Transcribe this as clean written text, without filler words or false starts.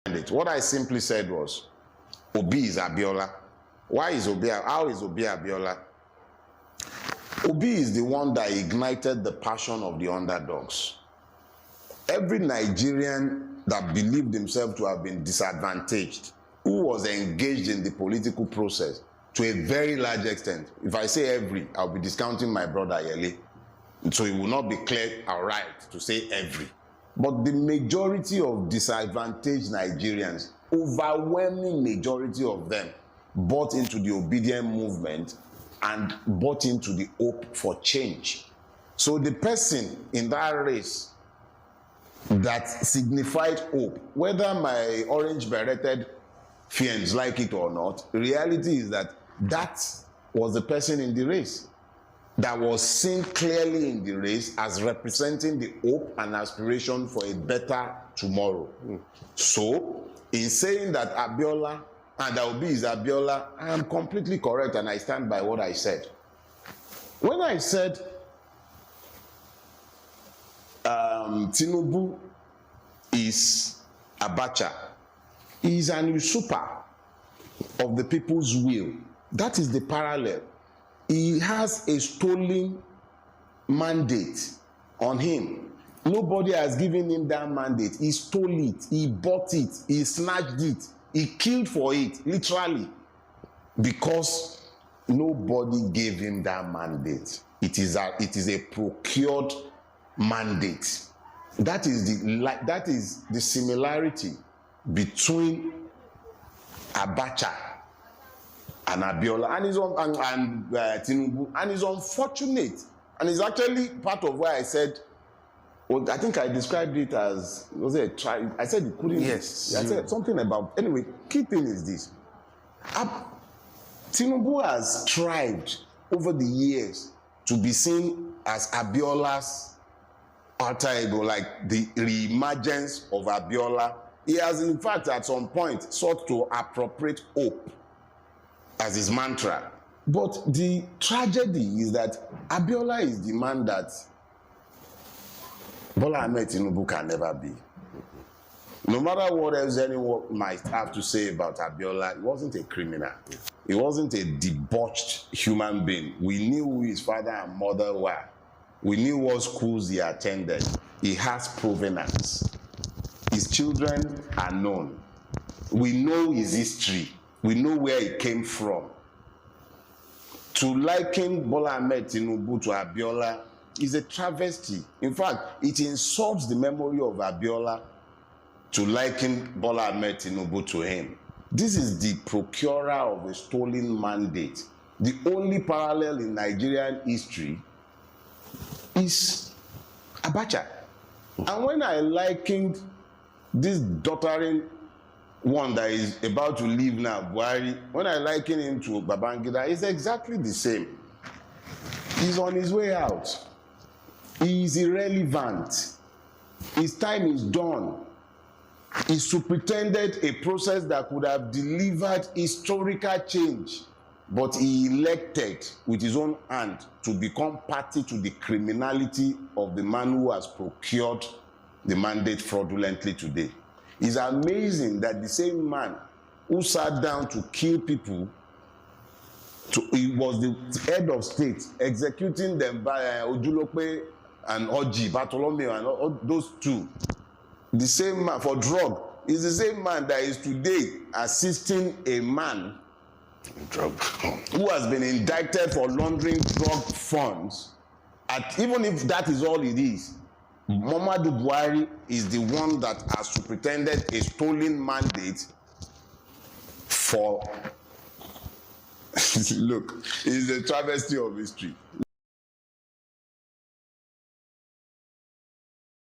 it. What I simply said was, Obi is Abiola. Why is Obi? How is Obi Abiola? Obi is the one that ignited the passion of the underdogs. Every Nigerian that believed himself to have been disadvantaged, who was engaged in the political process to a very large extent. If I say every, I'll be discounting my brother Yele. So it will not be clear or right to say every. But the majority of disadvantaged Nigerians, overwhelming majority of them, bought into the obedient movement and bought into the hope for change. So the person in that race that signified hope, whether my orange beretted fiends like it or not, the reality is that that was the person in the race that was seen clearly in the race as representing the hope and aspiration for a better tomorrow. So, in saying that Abiola and Obi is Abiola, I am completely correct and I stand by what I said. When I said Tinubu is Abacha, he is an usurper of the people's will. That is the parallel. He has a stolen mandate on him. Nobody has given him that mandate. He stole it, he bought it, he snatched it, he killed for it, literally, because nobody gave him that mandate. It is a procured mandate. That is the similarity between Abacha and Abiola and Tinubu, and it's unfortunate, and it's actually part of why I said, well, I think I described it as, was it a try? I said it couldn't. Yes. I said something about, anyway, key thing is this. Tinubu has tried over the years to be seen as Abiola's alter ego, like the reemergence of Abiola. He has, in fact, at some point, sought to appropriate hope as his mantra. But the tragedy is that Abiola is the man that Bola Ahmed Tinubu can never be. No matter what else anyone might have to say about Abiola, he wasn't a criminal. He wasn't a debauched human being. We knew who his father and mother were. We knew what schools he attended. He has provenance. His children are known. We know his history. We know where he came from. To liken Bola Ahmed Tinubu to Abiola is a travesty. In fact, it insults the memory of Abiola to liken Bola Ahmed Tinubu to him. This is the procurer of a stolen mandate. The only parallel in Nigerian history is Abacha. And when I likened this doddering one that is about to leave now, Buhari, when I liken him to Babangida, it's exactly the same. He's on his way out. He is irrelevant. His time is done. He superintended a process that could have delivered historical change, but he elected with his own hand to become party to the criminality of the man who has procured the mandate fraudulently today. It's amazing that the same man who sat down to kill people, he was the head of state, executing them by Ojulope and Oji, Bartholomew and all those two. The same man for drug is the same man that is today assisting a man who has been indicted for laundering drug funds. Even if that is all it is, Muhammadu Buhari is the one that has superintended a stolen mandate for look, it's a travesty of history.